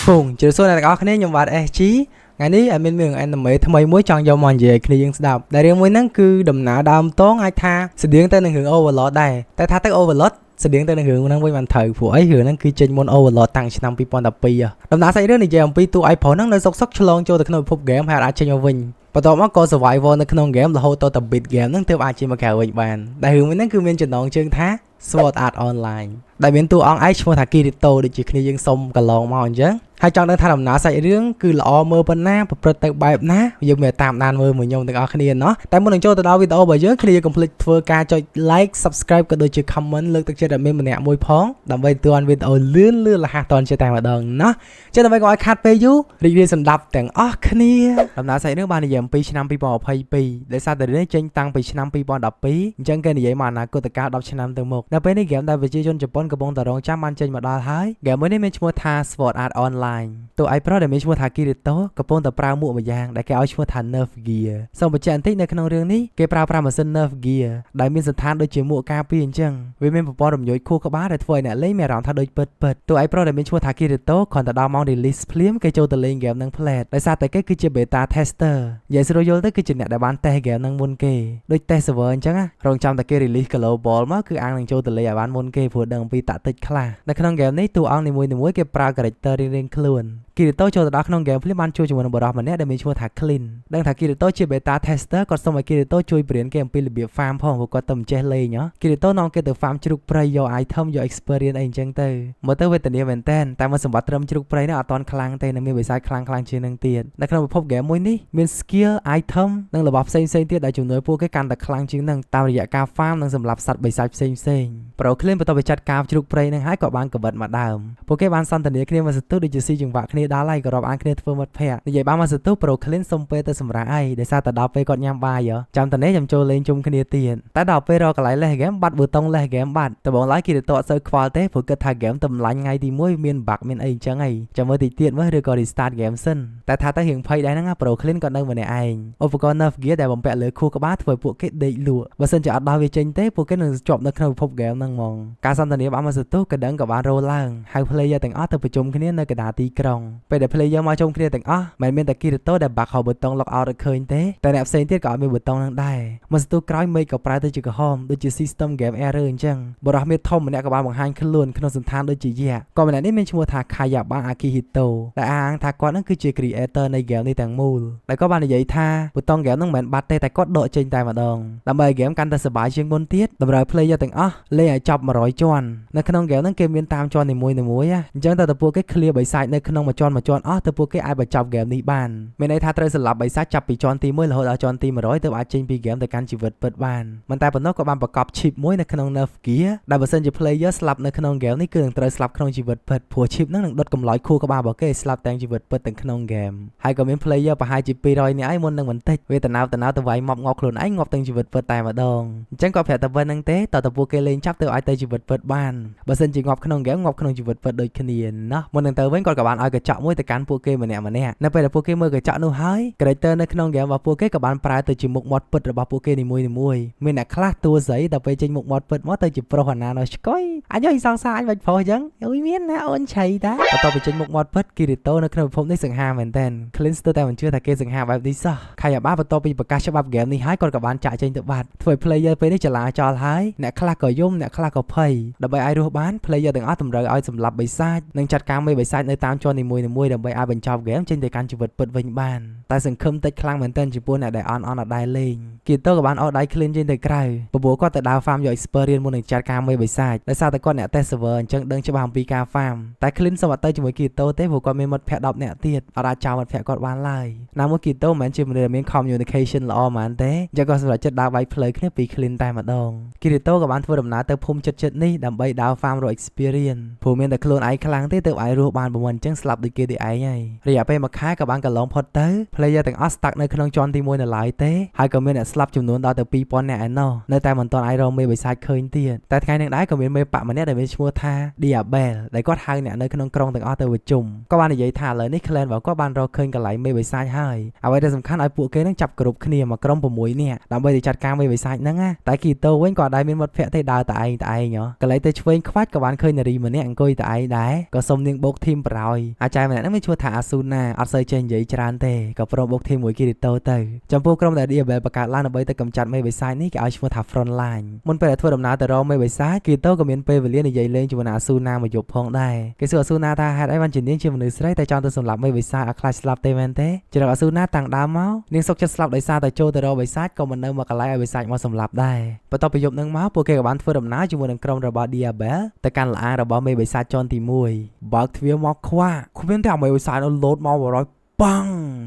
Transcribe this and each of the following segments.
Phùng chỉ số này có cái này nhung vào chí ngày ní anh mình anh làm mấy thay mối chọn dòng mòn về khi dân đạp đại riêng mới nắng cứ đầm nã đam tốn ai tha sự điện tên hưởng overload đây tại tha tới overload sự điện tên hưởng năng với bàn thời của ấy hưởng năng cứ trên môn overload tăng năm pi pon đập pi à đầm nã xây đứa này giờ pi tu iPhone năng nơi sốc sốc chlong cho từ cái phút game hay đã trên nhau vinh và tao mắc có survival nơi cái game là hô tao tập bịt game năng theo ai chỉ mà kẹo vinh bàn đại hưởng mới nắng cứ miền trận đòn chương thá Sword Art Online đại biến tu on H một thằng Kirito để chỉ khi dân sông cả lon mòn chứ hai trong đang thay làm ná xây riêng cứ là mơ bên na và protect bài ná dùng để tạm đàn mơ mình nhung từ ở khi nó tại muốn đừng cho từ đó video bởi dưới khi complete vừa ca cho like subscribe có đôi chữ comment lượt từ trên đệm mình nè môi phóng đầm về tuần video lươn là hai tuần chơi tàn vào đòn nó trên đầm về gọi khát về du review sầm đập tặng ở khi làm ná xây nước ban này giảm pi năm pi bỏ pi pi để sao từ đấy trên tăng pi năm pi bỏ đập pi chân cái này vậy mà là cô tất cả đọc trên năm từ một đập này game đại về chơi trong Japan cái bóng tờ rong trăm ăn trên mà đo thái game mới này mình mua tha Sword Art Onlineตัวไอ้เพราะเดี๋ยวมีช่วยทากิริโตกับปนแต่ปลาหมู่มาอย่างได้แกเอาช่วยทานเนิร์ฟเกียร์ส่งไปแจ้งที่ในขนมเรื่องนี้แกปลามาเส้นเนิร์ฟเกียร์ได้มีสถานโดยเชื่อหมู่กาปีนจังวิเมนปปอดมย่อยคู่กับบ้าได้ถ้วยเนี่ยเล่ยแม่รองทาโดยเปิดตัวไอ้เพราะเดี๋ยวมีช่วยทากิริโตก่อนแต่ดาวมองดีลิสเพลียมแกโจตะเลงแกมนังเพลดได้ซาแต่แกคือเจเบต้าเทสเตอร์ใหญ่สุดโยลได้คือจุดเนี่ยได้บ้านแต่แกมนังมุนเกโดยเตสเวอร์จังอะรองจำแต่แกรีลิสกับโลบอลมาคืออ่างนังโจตะเลบ้านมุนเกผู้ดังปีตะติดคลาในขนมแกมนี้ตัวอ่างในมวยแกปลากระเตอร์เรียงคล้วนกิริโตโจตะดักน้องเกมพลิมันช่วยจมูกบอร์มันเนี่ยได้มีช่วยถักคลินดังถักกิริโตเชื่อเบต้าเทสเตอร์ก็สมัยกิริโตช่วยเปลี่ยนเกมปีระเบียบฟาร์มพ่อผมก็ต้มเจเลยเนาะกิริโตน้องเกตัวฟาร์มจุกไพรยอไอเทมยอเอ็กซ์เพรียนเองจังเตอร์มอเตอร์เวทเนียเวนเทนแต่มาสมบัติเริ่มจุกไพรเนี่ยตอนคลางเตนมีใบสายคลางเชียนังเตียนในขณะพบเกมมวยนี้มีสกิลไอเทมนั่งระบบเซนเตียได้จุดหน่วยพวกการแต่คลางจริงนั่งตามระยะการฟาร์มนั่งสำหรับสัตว์ใบสายเซนโปรเคลื่อนไปต่อไปจัดการจุกไพรนั่งหายกับบ้านกับบัดมาดามพวกแกบ้านซันตันเนียเคลียร์มาสตูดิจิซีจังหวะเคลียร์ดาไล่กับรอบอันเคลียร์เฟิร์มแพ้ในใหญ่บ้านมาสตูโปรเคลื่อนสมเปแต่สำราไอได้ซาแต่ดาวไปก่อนยามบ่ายเหรอจำตอนนี้จำโจเลนจุ่มเคลียร์เตียนแต่ดาวไปรอกับไหลแหล่แกมบัดเบอร์ตองแหล่แกมบัดแต่บอกไล่กิจตัวเซอร์ควาเต้ผมก็ถ่ายแกมตำลังไงดีมวยเมียนบักเมียนไอจังไงจะมาติดเตียนว่าเรือก่อนดีสตาร์ทแกมซึ่งแต่ถ้าตั้งเหียงไพ่ได้นะโปรเคลื่อนก่อนนั่งมาในไออุปกรณ์เนิร์ฟเกียร์แต่ผมแปะเลยคู่กับบ้านถอยพวกเกตเดือดลัวบางส่วนจะอัดดาววิจัยเต้พวกเกตหนึ่งจบนักขนมพบแกมนั่งมองการสั่นตอนนี้บ้านมาสตูกระดังกับบ้านโรล่างให้เพลย์แต่งอ้อเธอไปจมคืนนี้ในกระดาษตีกรองไปเดี๋ยวเพลย์มาชมคืนนี้แต่งอ้อไม่เมียนแต่กิจโต้แต่บักเขาเบอร์ตองล็อกเอาเคยเต้แต่แนบเซนเตียก็มีเบอร์ตองนั่งได้มาสตูกร้อยเมย์กับปลายตัวจีกระหอมโดยจีซิสเต็มเกมแอร์เรนจังบรอเมทอมมันเนี่ยกับบ้านบางฮันขึ้นล้วนขนมสันทานโดยจีเย่ก่อนมันนี้เป็นชัวร์ทาคายาบ้านอากิฮิโตแต่อ่างทากอนนั่นคือจีครีเอเตอร์ในเกมในแต่งมูลแต่ก็บ้านในใหญ่ท่าเบอร์ตองเกมนั่งเหมือนบัตเต้แต่ก็โดดเจนใจมาดองดำเบย์เกมกันแต่สบายเชียงบนเตี้ยดำเบย์เพลย์แต่งอ้อเล่ยจับมาร้อยจวนในขนมเกมนั่งเกมเวียนตามจวนในมวยอ่ะจังแต่พวกเคลียร์ใบไซด์ในขนมมาจวนอ้อแต่พวกไอ้ใบจับเกมนี้บ้านไม่ในท่าเตยสลับใบไซด์จับปีจวนตีมวยแล้วเอาจวนตีมาร้อยแต่อาจริงปีเกมแต่การชีวิตเปิดบ้านมันแต่ปนนกก็บ้านประกอบชิปมวยในขนมเนิร์ฟเกียร์ได้เปอร์เซ็นต์จะเพลย์เยอะสลับในขนมเกมนี่คือหนึ่งเตยสลับขนมชีวิตเปิดผัวชิปนั่งดดกำลอยคู่กับบ้านบอกเกสลับแต่งชีวิตเปิดแต่งขนมเกมให้ก็มีเพลย์เยอะไปให้จีปีรอยนี่ไอ้มนนั่งเหมือนเตะเวทนาแต่ไว้มอบงอขลุ่นไอ้งอบแต่งชีวิตเปิดแต่มาดองจังก็แผลตะวันนั่งเตะต่อพวกเกเลนจับเตยไอ้เตยชีวิตเปิดบ้านเปอร์เซ็นต์จีงอบขนมเกมงอบขนมชีวิตเปิดโดยขณีนเนาะมันนั่งเตยเว้นก่อนกับบ้านไอ้กระเจาะมวยแต่การพวกเกมันเนี่ยนั่นไปแต่พวกเกมือกระเจาะนู่นหายกระเตยในขนมเกมว่าพวกเกกับบ้านปลายเตยจีมุกมอดเปิดระบาพวกเกนี่มวยมีนักคลาดตัวใสแต่ไปจีมุกมอดเปิดมอดเตยจีโปรหันนาโนชก้อยอันยังสองสายไปพอจังอุ้ยเมียนนะอ่อนชัยได้ต่อไปจีมุกมอดเปิดกิริโตในขนมผมได้สังหารเหมือนกันคลินสเตอร์แต่มันเชื่อแต่เกสังหารแบบนี้ซะใครอยากบ้าต่อไปประกาศฉบับเกมนี้หายก่อนกับบ้านจ่ายเจนตัวบัตรถอยเพลย์เยอร์ไปได้จะลาจอหายนักคลาก็ยุ่มนักคลาก็เพย์ดับไปไอรูบ้านเพลย์เยอร์ต่างอ้อตำรวจเอาสำหรับใบไซด์นั่งจัดการไม่ใบไซด์ในตามจอในมวยดับไปไอบรรจบเกมเช่นเดียวกันชีวิตเปิดวิ่งบ้านแต่สังคมติดคลั่งเหมือนกันจีปูนได้ออนได้เล่งกิโตกับบ้านเอาได้คลีนเช่นเดียวกันปะบัวก็แต่ดาวฟาร์มย่อยสเปอร์เรียนมูลหนึ่งจัดการไม่ใบไซด์และซาตะก้อนเนี่ยเตสเวอร์จังเดินฉบับปีกาฟาร์มแต่คลีนสวัสดิ์เตยจมูกกิโตเต้ผัวก็มีมัดแผลดอกเนี่ยเตี้ยอาราจามัดแผลกอดวานไล่น้ำว่ากิโตเหมือนจีมันเรียนมีคอมมิวนิเคชันละออมันเต้จะก็สำหรับจัดดาวไว้เพลย์ขึ้นปีคลีนแต่มาดองกิโตกับบ้านทัวร์ดำน้ำเติมพุ่มจัดนี่ดับใบดาวฟาร์มโรเอ็กซ์เพรียนผู้มีแต่โคลนไอคลังเต้เติมไอรูบานประมวลจังสลับดีเกดีไอไงระยะไปมาค้ากับบ้านกับลองพอดเตอร์เพลย์แต่งออสตักในขนมจอนที่มวยในหลายเต้ให้กับเมียนสลับจำนวนดาวแต่ปีปอนเนี่ยไอนอในแต่เหมือนตอนไอเราไม่ใบไซด์เคยเตี้ยแต่ไงในได้กับเมียนไม่ปะมันเนี่ยได้เป็นชัวท่าเดียเบลแต่ก็ทางเนี่ยในขนมกรองแต่งออเตอร์จุ่มก็บ้านใหญ่ท่าเลยนี่เคลนบอกก็บ้านเราเคยกันไหลไม่ใบไซด์ให้เอาไว้แต่สำคัญไอพวกเกย์นั่งจับกรุบขณีมากรองผมมวยเนี่ยดับไปจัดการไม่ใบไซด์นั่งอ่ะแต่กีโตเว้นก่อนได้เป็นวัดแผลแต่ดาวแต่ไอเนาะก็เลยแต่ช่วยควัดกับบ้านเคยนารีมันเนี่ยอังกุยแต่ไอได้ก็สมเนียงบกทีมปร ក្រោយអាចចាយម្នាក់ហ្នឹងមានឈ្មោះថាអាស៊ូណាអត់សូវចេះនិយាយច្រើនទេក៏ព្រមបុកធីមមួយគីរីតូទៅចំពោះក្រុមដែល Diabel បង្កើតឡើងដើម្បីទៅកម្ចាត់មេបិសាចនេះគេឲ្យឈ្មោះថា Front Line មុនពេលដែលធ្វើដំណើរទៅរកមេបិសាចគីរីតូក៏មានពេលវេលានិយាយលេងជាមួយអាស៊ូណាមួយយប់ផងដែរគេសួរអាស៊ូណាថាហេតុអីបានជានាងជាមនុស្សស្រីតែចង់ទៅសម្លាប់មេបិសាចឲ្យខ្លាចស្លាប់ទេមែនទេជ្រើអាស៊ូណាតាំងដើមមកនាងសុកចិត្តស្លាប់ដោយសារតែចូលទៅរកបិសាចក៏មិននៅមកកន្លែងឲ្យបិសាចមកសម្លាប់ដែរបន្ទាប់ពីយប់នឹងមកពួកគេក៏បានធ្វើដំណើរជាមួយនឹងក្រុមរបស់ Diabel ទៅកាន់លអាងរបស់មេបិសាចជាន់ទី1បើកទ្វារមកខ្វាក់គ្មានតែមេបិសាចនោះលោតមកបរយប៉ង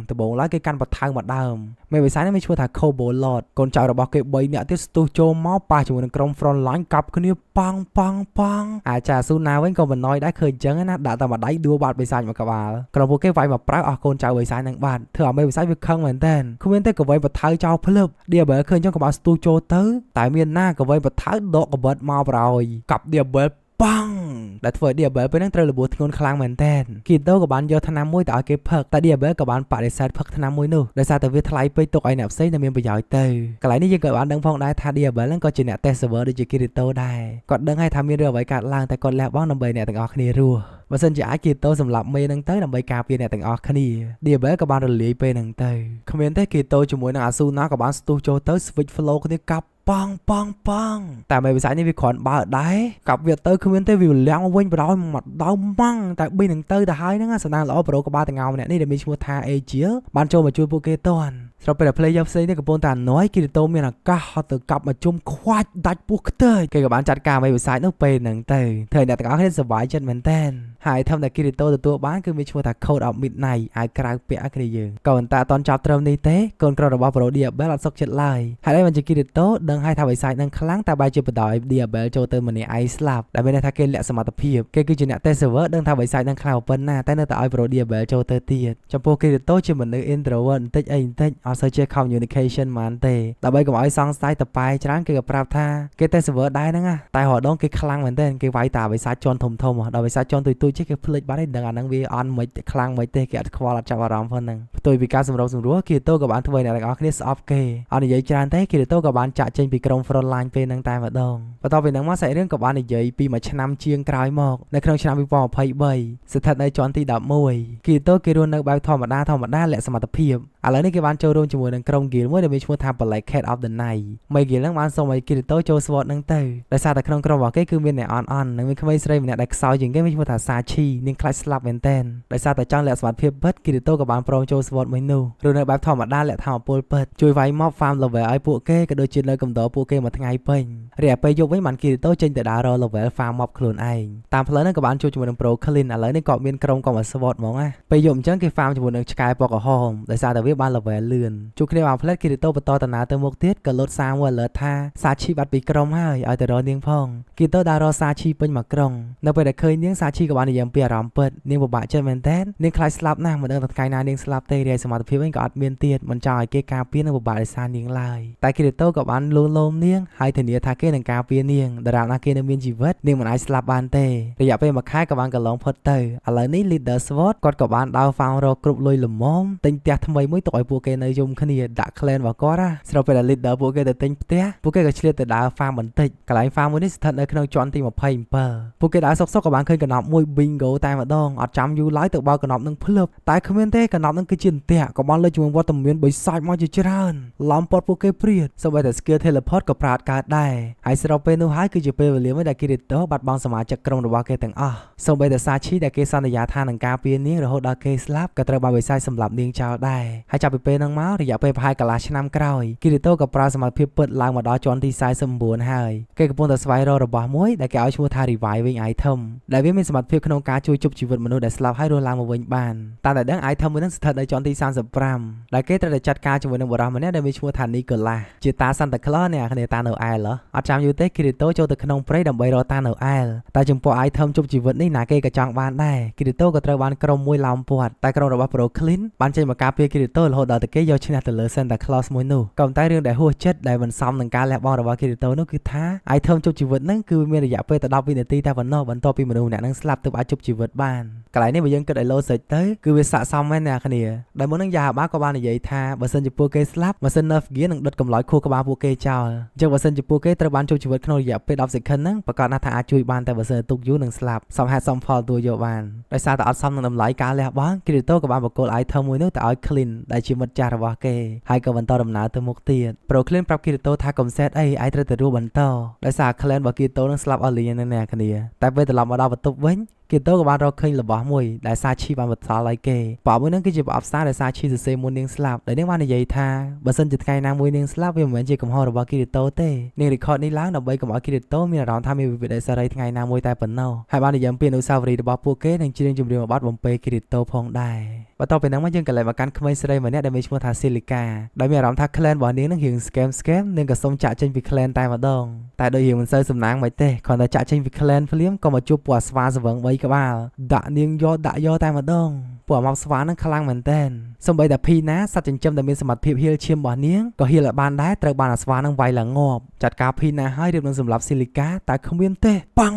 ដំបងឡើយគេកាន់បថៅមកដើមមេបិសាចនេះមានឈ្មោះថា Kobo Lord កូនចៅរបស់គេ3នាក់ទៀតស្ទុះចូលមកប៉ះជាមួយនឹងក្រុម Front Line កាប់គ្នាប៉ងប៉ងប៉ងអាចស៊ូណាវិញក៏មិនណយដែរឃើញអញ្ចឹងណាដាក់តែម្ដាយដួលបាត់បិសាចមកក្បាលក្រុមពួកគេវាយមកប្រៅអស់កូនចៅបិសាចនឹងបាត់ធ្វើឲ្យមេបិសាចវាខឹងមែនតើគ្មានតែកវៃបថៅចោលភ្លឹប Diabel ឃើញអញ្ចឹងក៏បានស្ទុះចូលទៅតែមានណាកវៃបថៅដកកបិតមកប្រហើយកាប់ Diabelប៉ងដែលធ្វើឲ្យ Diabel ពេលហ្នឹងត្រូវរបួសធ្ងន់ខ្លាំងមែនតើគីតូក៏បានយកថ្នាំមួយទៅឲ្យគេផឹកតែ Diabel ក៏បានបដិសេធផឹកថ្នាំមួយនោះដោយសារតែវាថ្លៃពេកទុកឲ្យអ្នកផ្សេងដែលមានប្រយោជន៍ទៅកន្លែងនេះយើងក៏បានដឹងផងដែរថា Diabel ហ្នឹងក៏ជាអ្នក test server ដូចជាគីតូដែរគាត់ដឹងហើយថាមានរឿងអ្វីកើតឡើងតែគាត់លះបង់ដើម្បីអ្នកទាំងអស់គ្នារស់បើសិនជាអាចគីតូសម្រាប់មេហ្នឹងទៅដើម្បីការពារអ្នកទាំងអស់គ្នា Diabel ក៏បានរលាយពេលហ្នឹងទៅគ្មានទេគីតូជាមួយនឹងអាស៊ូណាក៏បានស្ទុះចូលទៅ switch flow គ្នាកាប់ប៉ងប៉ងប៉ងតែមេបិសាចនេះវាគ្រាន់បើដែរកាប់វាទៅគ្មានទេវាលាក់មកវិញបដ ாய் មកដើមម៉ងតែប៊ីនឹងទៅទៅហើយហ្នឹងសំណាងល្អប្រូក្បាលតងោម្នាក់នេះដែលមានឈ្មោះថា Agil បានចូលមកជួយពួកគេតាន់ស្របពេលដែល player ផ្សេងនេះកំពុងតែអណយគីតូមានឱកាសហត់ទៅកាប់មកជុំខ្វាច់ដាច់ពោះខ្ទេចគេក៏បានចាត់ការមេបិសាចនោះពេលហ្នឹងទៅធ្វើឲ្យអ្នកទាំងអស់គ្នាសប្បាយចិត្តមែនតើហើយធម្មតាគីតូទទួលបានគឺមានឈ្មោះថា Code of Midnight ឲ្យក្រៅពាក់ឲ្យគ្នាយើងក៏ប៉ុន្តែអត់តន់ចប់ត្រឹមនេះទេកូនក្ររបស់ Pro Diabel អត់សុខចិត្តឡើយហើយឯងមិនជាគីតូដឹងហើយថាបិសាចនឹងខ្លាំងតែបែរជាបដ ாய் Diabel ចូលទៅម្នាក់ឯងស្លាប់ដែលមានន័យថាគេលាក់សមត្ថភាពគេគឺជាអ្នក test server ដឹងថាបិសាចនឹងខ្លាំងប៉ុណ្ណាតែនៅតែឲ្យ Pro Diabel ចូលទៅទៀតចំពោះគីតូជាមនុស្ស introvert បន្តិចអត់សូវចេះ communication ហ្មងទេដើម្បីកុំឲ្យសង្ស័យតប៉ែច្រើនគេក៏ប្រាប់ថាគេ test server ដែរហ្នឹងតែរហដងគេខ្លាំងមែនទេគេវាយតាបិសាចជាន់ធំដល់បិសាចជាន់ទូចៗគេភ្លេចបាត់ហើយដឹងអាហ្នឹងវាអន់មិនខ្លាំងមិនទេគេអត់ខ្វល់អត់ចាប់អារម្មណ៍ផងហ្នឹងផ្ទុយពីការសម្របសម្រួលគីតូក៏បានធ្វើឲ្យអ្នកទាំងអស់គ្នាស្អប់គេអត់និយាយច្រើនទេគីតូក៏បានចាក់ចេញពីក្រុម Front Line ពេលហ្នឹងតែម្ដងបន្ទាប់ពីហ្នឹងមកសាច់រឿងក៏បាននិយាយពីមួយឆ្នាំជាងក្រោយមកនៅក្នុងឆ្នាំ2023ស្ថិតនៅជាន់ទី11គីតូគេរស់នៅបែបធម្មតាលាក់សមត្ថភាពឥឡូវនេះគេបានចូលរួមជាមួយនឹងក្រុម Guild មួយដែលមានឈ្មោះថា Black Cat of the Night មេ Guild ហ្នឹងបានសុំឲ្យគីតូចូល SWOT ហ្នឹងទៅដោយសារតែក្នុងក្រុមរបស់គេគឺមានអ្នកអន់និងមានក្មេងស្រីម្នាក់ដែលខ្សោយជាងគេមានឈ្មោះថា Sachi នាងខ្លាចស្លាប់មែនតើដោយសារតែចង់លាក់សមត្ថភាពពិតគីតូក៏បានព្រមចូល SWOT មួយនោះរស់នៅបែបធម្មតាលាក់ធម្មពលពិតជួយវាយ mob farm level ឲ្យពួកគេក៏ដូចជានៅកំដរពួកគេមួយថ្ងៃពេញរីឯពេលយប់វិញបានគីតូចេញទៅដើររក level farm mob ខ្លួនឯងតាមផ្លូវហ្នឹងក៏បានជួបជាមួយនឹង Pro Clean ឥឡូវនេះក៏មានក្រុមក៏មក SWOT ហ្មងណាពេលយប់អញ្ចឹងគេ farm ជាមួយនឹងឆ្កែពណ៌ក្រហមដោយសារតែវាបាន level លឿនជួបគ្នាបានផ្លេតគីតូបន្តដំណើរទៅមុខទៀតក៏លុតសារមួយ alert ថា Sachi បាត់ពីក្រុមហើយឲ្យទៅរកនាងផងគីតូដើររក Sachi ពេញមួយក្រុងនៅពេលដែលឃើញនាង Sachi ក៏បាននិយាយពីអារម្មណ៍ពិតនាងពិបាកចិត្តមែនតើនាងខ្លាចស្លាប់ណាស់មិនដឹងថាថ្ងៃណានាងស្លាប់ទេរាយសមត្ថភាពវិញក៏អត់មានទៀតមិនចង់ឲ្យគេការពារនិងពិបាកដោយសារនាងឡើយតែគីតូក៏បានលួងលោមនាងហើយធានាថាគេនឹងការពារនាងដរាបណាគេនៅមានជីវិតនាងមិនអាចស្លាប់បានទេរយៈពេលមួយខែក៏បានកន្លងផុតទៅឥឡូវនេះ Leader SWOT គាត់ក៏បានដើរ farm រកគ្រប់លុយល្មមទិញផ្ទះថ្មីមួយទុកឲ្យពួកគេនៅយំគ្នាដាក់ clan របស់គាត់ស្របពេលដែល Leader ពួកគេទៅទិញផ្ទះពួកគេក៏ឆ្លៀតទៅដើរ farm បន្តិចកន្លែង farm មួយនេះស្ថិតនៅក្នុងជាន់ទី27ពួកគេដើរសុកក៏បានឃើញកណ្ដប់មួយ bingo តែម្ដងអត់ចាំយូរឡើយទៅបើកកណ្ដប់នឹងភ្លឹបតែគ្មានទេកណ្ដប់នឹងគឺជាអន្ទាក់ក៏បានលើជាមួយវត្តមានបិសាចមកជាច្រើនឡំពត់ពួកគេព្រាតសូម្បីតែ skill teleport ក៏ប្រាតកើតដែរហើយស្របពេលនោះហើយគឺជាពេលវេលាមួយដែលគីតូបាត់បង់សមាជិកក្រុមរបស់គេទាំងអស់សូម្បីតែ Sachi ដែលគេសន្យាថានឹងការពារនាងរហូតដល់គេស្លាប់ក៏ត្រូវបានបិសាចសម្លាប់នាងចោលដែរហើយចាប់ពីពេលហ្នឹងមករយៈពេលប្រហែលកន្លះឆ្នាំក្រោយគីតូក៏ប្រើសមត្ថភាពពិតឡើងមកដល់ជាន់ទី49ហើយគេកំពុងតែស្វែងរករបស់មួយដែលគេឲ្យឈ្មោះថា Reviving Item ដែលវាមានសមត្ថភាពក្នុងការជួយជប់ជីវិតមនុស្សដែលស្លាប់ហើយរស់ឡើងមកវិញបានតាមតែដឹង item មួយហ្នឹងស្ថិតនៅជាន់ទី35ដែលគេត្រូវតែចាត់ការជាមួយនឹងបុរសម្នាក់ដែលមានឈ្មោះថា Nicholas ជាតា Santa Claus អ្នកគ្នាតានៅអែលអត់ចាំយូរទេគីតូចូលទៅក្នុងព្រៃដើម្បីរកតានៅអែលតែចំពោះ item ជប់ជីវិតនេះណាគេក៏ចង់បានដែរគីតូក៏ត្រូវបានក្រុមមួយឡោមព័ទ្ធតែក្រុមរបស់ Pro Clean បានចេញមកការពារគីតូ Kirito រហូតដល់តែគេយកឈ្នះទៅលើ Santa Claus មួយនោះក៏ប៉ុន្តែរឿងដែលហួសចិត្តដែលមិនសមនឹងការលះបង់របស់ Kirito នោះគឺថា item ជប់ជីវិតហ្នឹងគឺមានរយៈពេលតែ10វិនាទីតែប៉ុណ្ណោះបន្ទាប់ពីមនុស្សម្នាក់ហ្នឹងស្លាប់ទើបអាចជប់ជីវិតបានកន្លែងនេះបើយើងគិតឲ្យ logic ទៅគឺវាស័ក្តិសមមែនអ្នកគ្នាដែលមុនហ្នឹងយ៉ាហាបាក៏បាននិយាយថាបើសិនជាពួកគេស្លាប់ម៉ាស៊ីន Nerf Gear នឹងដុតកម្លោចខួរក្បាលពួកគេចោលអញ្ចឹងបើសិនជាពួកគេត្រូវបានជប់ជីវិតក្នុងរយៈពេល10 second ហ្នឹងប្រកាសណាស់ថាអាចជួយបានតែបើសិនទុកយូរនឹងស្លាប់សមហេតុសមផលទួយកបានដោយសារតែអត់សមនឹងតម្លៃការលះបង់ Kirito ក៏បានបកគោល item មួយនោះទៅឲ្យ Clean ដែលជាមិត្តចាស់របស់គេហើយក៏បន្តដំណើរទៅមុខទៀត Pro Clean ប្រាប់ Kirito ថាកុំសេតអីឯងត្រូវតែរស់បន្តដោយសារ Clan របស់ Kirito នឹងស្លាប់អស់លីងអ្នកគ្នាតែពេលត្រឡប់មកដល់បន្ទប់វិញKirito ក៏បានរកឃើញរបស់មួយដែលសាឈីបានបន្សល់ឲ្យគេប្រអប់មួយហ្នឹងគឺជាប្រអប់សារដែលសាឈីសរសេរមុននាងស្លាប់ដែលនាងបាននិយាយថាបើសិនជាថ្ងៃណាមួយនាងស្លាប់វាមិនមែនជាកំហុសរបស់ Kirito ទេនាង record នេះឡើងដើម្បីកុំឲ្យ Kirito មានអារម្មណ៍ថាមានវិវាទអសេរីថ្ងៃណាមួយតែប៉ុណ្ណោះហើយបាននិយាយពីអនុស្សាវរីយ៍របស់ពួកគេនិងច្រៀងចម្រៀងបទបំពេ Kirito ផងដែរបន្ទាប់ពីហ្នឹងមកយើងក៏លែងមកកាន់ក្មេងស្រីម្នាក់ដែលមានឈ្មោះថា Silica ដែលមានអារម្មណ៍ថា clan របស់នាងនឹងរៀង scam នាងក៏សុំចាក់ចេញពី clan តែម្ដងតែដូចរៀងមិនសូវសំណាងមិនទេគ្រាន់តែចាក់ចេញពី clan ភ្លាមក៏មកជួបពួកអាស្វាសវឹង3ក្បាលដាក់នាងយកតែម្ដងពួកអាម៉ាប់ស្វានឹងខ្លាំងមែនតែនសូម្បីតែភីណាសត្វចិញ្ចឹមដែលមានសមត្ថភាពហៀលឈាមរបស់នាងក៏ហៀលឲ្យបានដែរត្រូវបានអាស្វានឹងវាយឡើងងាប់ចាត់ការភីណាហើយរៀបនឹងសម្រាប់ស៊ីលីកាតែគ្មានទេប៉ង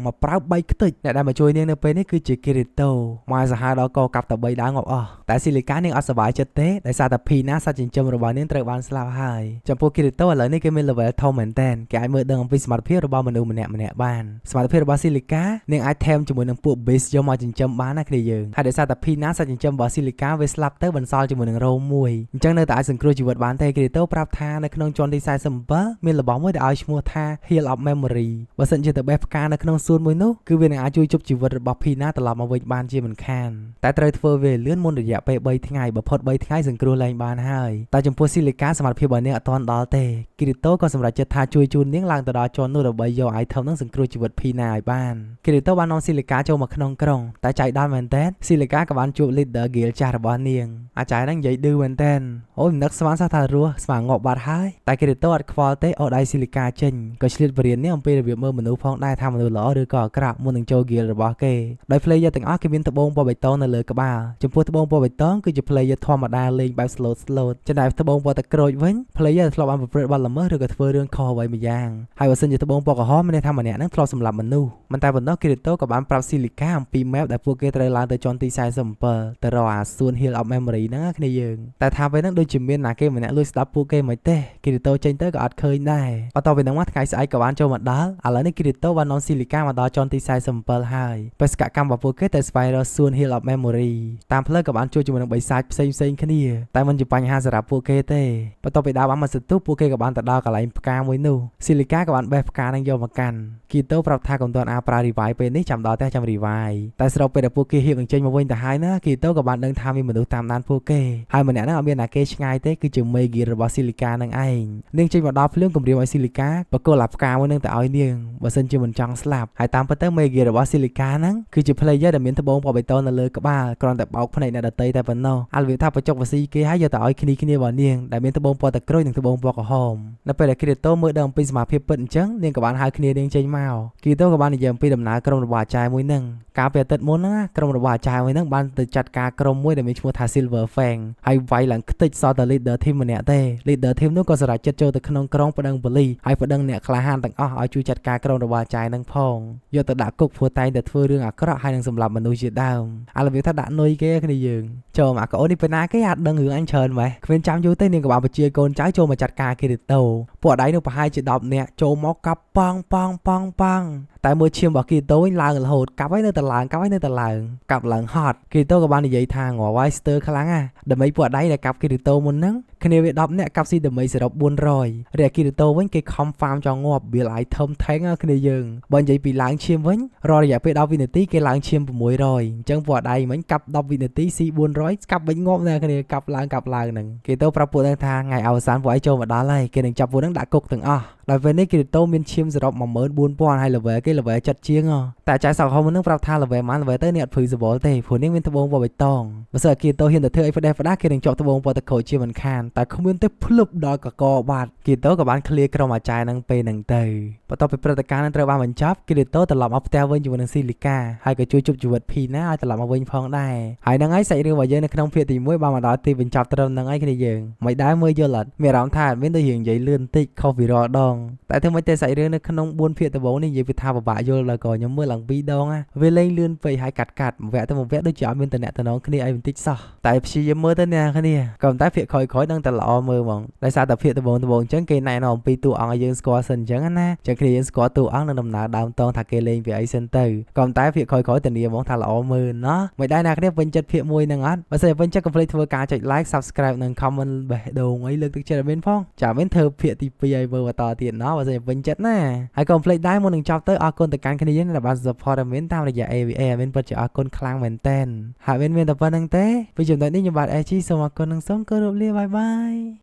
មកប្រើ3ខ្ទេចអ្នកដែលមកជួយនាងនៅពេលនេះគឺជា Kirito មកសាហាវដល់កកាប់តែ3ដើមងាប់អស់តែស៊ីលីកានាងអត់សប្បាយចិត្តទេដោយសារតែភីណាសត្វចិញ្ចឹមរបស់នាងត្រូវបានស្លាប់ហើយចំពោះ Kirito ឥឡូវនេះគេមាន level ធំមែនតែនគេអាចមើលដឹងអំពីសមត្ថភាពរបស់មនុស្សម្នាក់បានសមត្ថភាពរបស់ស៊ីលីកានាងអាចថែមជាមួយនឹងពួក base យកមកចិញ្ចឹមបានណាគ្នាយើងហើយដោយសារតែភីណាសត្វចិញ្ចឹមរបស់ស៊ីលីកាវាស្លាប់ទៅបន្សល់ជាមួយនឹងរោមមួយអញ្ចឹងនៅតែអាចសង្គ្រោះជីវិតបានទេ Kirito ប្រាប់ថានៅក្នុងជាន់ទី47មានរបស់មួយដែលឲ្យឈ្មោះថា Heal of Memory បើសិនជាទៅបេះផ្កានៅក្នុងសួនមួយនោះគឺវានឹងអាចជួយជប់ជីវិតរបស់ភីណាត្រឡប់មកវិញបានជាមិនខានតែត្រូវធ្វើវាលឿនមុនរយៈពេល3ថ្ងៃបើផុត3ថ្ងៃសង្គ្រោះលែងបានហើយតែចំពោះស៊ីលីកាសមត្ថភាពរបស់នាងអត់ទាន់ដល់ទេ Kirito ក៏សម្រេចចិត្តថាជួយជូននាងឡើងទៅដល់ជាន់នោះដើម្បីយក item នឹងសង្គ្រោះជីវិតភីណាឲ្យបាន Kirito បាននាំស៊ីលីកាចូលមកក្នុងក្រុងតែចៃដន្យមែនតើស៊ីលីកាក៏បានជួប leader guild ចាស់របស់នាងអាចារ្យហ្នឹងនិយាយឌឺមែនតើអូយនឹកស្មានសោះថារស់ស្មានងាប់បាត់ហើយតែ Kirito អត់ខ្វល់ទេអូដៃស៊ីលីកាចេញក៏ឆ្លៀតបរៀននេះអំពីរបៀបមើលមនុស្សផងដែរថាមនុស្សល្អឬក៏អាក្រក់មុននឹងចូល guild របស់គេដោយ player ទាំងអស់គេមានត្បូងពណ៌បៃតងនៅលើក្បាលចំពោះត្បូងពណ៌បៃតងគឺជា player ធម្មតាលេងបែប slow ចំណែកត្បូងពណ៌ទឹកក្រូចវិញ player ធ្លាប់បានប្រព្រឹត្តបទល្មើសឬក៏ធ្វើរឿងខុសអ្វីមួយយ៉ាងហើយបើសិនជាត្បូងពណ៌ក្រហមមានន័យថាម្នាក់ហ្នឹងធ្លាប់សម្លាប់មនុស្សមិនតែប៉ុណ្ណោះ Kirito ក៏បានប្រាប់ស៊ីលីកាអំពី map ដែលពួកគេត្រូវឡើងទៅជាន់ទី47ទៅរកអាសួន Heal of Memory ហ្នឹងគ្នាយើងតែថាពេលហ្នឹងដូចជាមានណាគេម្នាក់លួចស្ដាប់ពួកគេមិនទេ Kirito ចេញទៅក៏អត់ឃើញដែរបន្ទាប់ពីហ្នឹងមកថ្ងៃស្អែកក៏បានចូលមកដល់ឥឡូវនេះ Kirito បាននាំស៊ីលីកាមកដល់ជាន់ទី47ហើយបេសកកម្មរបស់ពួកគេទៅស្វែងរកសួន Heal of Memory តាមផ្លូវក៏បានជួបជាមួយនឹងបិសាចផ្សេងគ្នាតែមិនជាបញ្ហាសម្រាប់ពួកគេទេបន្ទាប់ពីដើរបានមកសន្ទុះពួកគេក៏បានទៅដល់កន្លែងផ្កាមួយនោះស៊ីលីកាក៏បានបេះផ្កានឹងយកមកកាន់ Kirito ប្រាប់ថាកុំទាន់ប្រើ revive ពេលនេះចាំដល់តែចាំ revive តែស្របពេលដែលពួកគេហៀបនឹងចេញមកវិញទៅហើយណា Kirito ក៏បានដឹងថាមានមនុស្សតាមដានពួកគេហើយម្នាក់ហ្នឹងអត់មានណាគេឆ្ងាយទេគឺជា Megi របស់ស៊ីលីកានឹងឯងនាងចេញមកដល់ភ្លាមគម្រាមឲ្យស៊ីលីកាបកគោលអាផ្កាមួយនឹងទៅឲ្យនាងបើសិនជាមិនចង់ស្លាប់ហើយតាមពិតទៅ Megi របស់ស៊ីលីកាហ្នឹងគឺជា player ដែលមានត្បូងពណ៌បៃតងនៅលើក្បាលគ្រាន់តែបោកភ្នែកអ្នកដទៃតែប៉ុណ្ណោះអាលវាថាបច្ចុកវស៊ីគេហើយយកទៅឲ្យគ្នារបស់នាងដែលមានត្បូងពណ៌ទឹកក្រូចនិងត្បូងពណ៌ក្រហមនៅពេលដែល Kirito មើលដឹងអំពីសមាភិបពិតអញ្ចឹងនាងក៏បានហៅគ្នានាងចេញមក Kirito ក៏បាននិយាយអំពីដំណើរក្រុមរបស់អាចារ្យមួយហ្នឹងកាលពីអាទិត្យមុនណាក្រុមរបស់អាចារ្យមួយហ្នឹងបានទៅចាត់ការក្រុមមួយដែលមានឈ្មោះថា Silver Fang ហើយវាយឡើងខ្ទេចសល់តែ leader team ម្នាក់ទេ leader team នោះក៏សម្រេចចិត្តចូលទៅក្នុងក្រុងប្តឹងប៉ូលីសហើយប្តឹងអ្នកក្លាហានទាំងអស់ឲ្យជួយចាត់ការក្រុមរបស់អាចារ្យហ្នឹងផងយកទៅដាក់គុកព្រោះតែងតែធ្វើរឿងអាក្រក់ហើយនឹងសម្លាប់មនុស្សជាដើមឥឡូវវាថាដាក់នុយគេគ្នាយើងចូលមកកូននេះពេលណាគេអាចដឹងរឿងអញច្រើនម៉េះគ្មានចាំយូរទេនាងក៏បានបញ្ជាកូនចៅចូលមកចាត់ការ Kirito ពួកអដៃនោះប្រហែលជា10នាក់ចូលមកកាប់ប៉ងតែមើលឈាមរបស់ Kirito វិញឡើងរហូតកាប់ហើយនៅតែឡើងកាប់ឡើងហត់ Kirito ក៏បាននិយាយថាងល់វាយស្ទើខ្លាំងណាស់ដើម្បីពួកអដៃដែលកាប់ Kirito មុនហ្នឹងគ្នាវា10នាក់កាប់ស៊ីដើម្បីសរុប400រា Kirito វិញគេខំ farm ចង់ងាប់ build item tank គ្នាយើងបើនិយាយពីឡើងឈាមវិញរាល់រយៈពេល10វិនាទីគេឡើងឈាម600អញ្ចឹងពួកអដៃមិញកាប់10វិនាទីស៊ី400កាប់វិញងាប់ដែរគ្នាកាប់ឡើងហ្នឹង Kirito ប្រាប់ពួកហ្នឹងថាថ្ងៃអវសានពួកឯងចូលមកដល់ហើយគេនឹងចាប់ពួកហ្នឹងដាក់គុកទាំងអស់ដល់ពេលនេះ Kirito មានឈាមសរុប14000ហើយ level គេ level 7ជាងតែចៅសង្ឃហមនឹងប្រាប់ថា level ម៉ាន level ទៅនេះអត់ភឺសវល់ទេព្រោះនាងមានត្បូងពណ៌បៃតងបើសិន Kirito ហ៊ានទៅធ្វើអីផ្ដេសផ្ដាសគេនឹងជាប់ត្បូងពណ៌ទឹកក្រូចជាមិនខាន តែគ្មានទេភ្លឹបដល់កកបាត់គីតូក៏បានឃ្លាក្រុមអាចារ្យនឹងពេលហ្នឹងទៅបន្ទាប់ពីព្រឹត្តិការណ៍នឹងត្រូវបានបញ្ចប់គីតូត្រឡប់មកផ្ទះវិញជាមួយនឹងស៊ីលីកាហើយក៏ជួយជប់ជីវិតភីណាឲ្យត្រឡប់មកវិញផងដែរហើយហ្នឹងហើយសាច់រឿងរបស់យើងនៅក្នុងភាគទី1បានមកដល់ទីបញ្ចប់ត្រឹមហ្នឹងហើយគ្នាយើងមិនដែរមើលយល់អត់មានអារម្មណ៍ថាមានដូចរឿងនិយាយលឿនតិចខុសពីរាល់ដងតែធ្វើម៉េចទេសាច់រឿងនៅក្នុង4ភាគដំបូងនេះនិយាយពីថាពិបាកយល់ដល់ក៏ខ្ញុំមើលឡើង2ដងវាលេងលឿនពេកហើយកាត់មួយវគ្គទៅមួយវគ្គដូចជាអត់មានតំណែងគ្នាអីបន្តិចសោះតែព្យាយាមមើលទៅអ្នកគ្នាក៏តែភាគក្រោយៗនឹងតែល្អមើលហ្មងដោយសារតែភាគដំបូងអញ្ចឹងគេណែនាំអំពីតួអង្គឲ្យយើងស្គាល់សិនអញ្ចឹងណាចឹងគ្នាយើងស្គាល់តួអង្គនិងដំណើរដើមតងថាគេលេងពីអីសិនទៅក៏តែភាគក្រោយៗធានាហ្មងថាល្អមើលណោះមិនដែរអ្នកគ្នាពេញចិត្តភាគ1ហ្នឹងអត់បើសិនពេញចិត្តកុំភ្លេចធ្វើការចុច like subscribe និង comment បេះដូងអីលើកទឹកចិត្តឲ្យមានផងចាំមានធ្វើភាគទី2ឲ្យមើលបន្តទៀតណោះបើសិនពេញចិត្តណាហើយកុំភ្លេចដែរមុននឹងចប់ទៅអរគុណទៅកាន់គ្នាយើងដែលបាន support ឲ្យមានតាមរយៈ AVA មានពិតជាអរគុណខ្លាំងមែនតើហើយមានតែប៉ុណ្្នឹងទេពីចំណុចនេះខ្ញុំបាទ SG សូមអរគុណនិងសូមគោរពលាបាយបាយ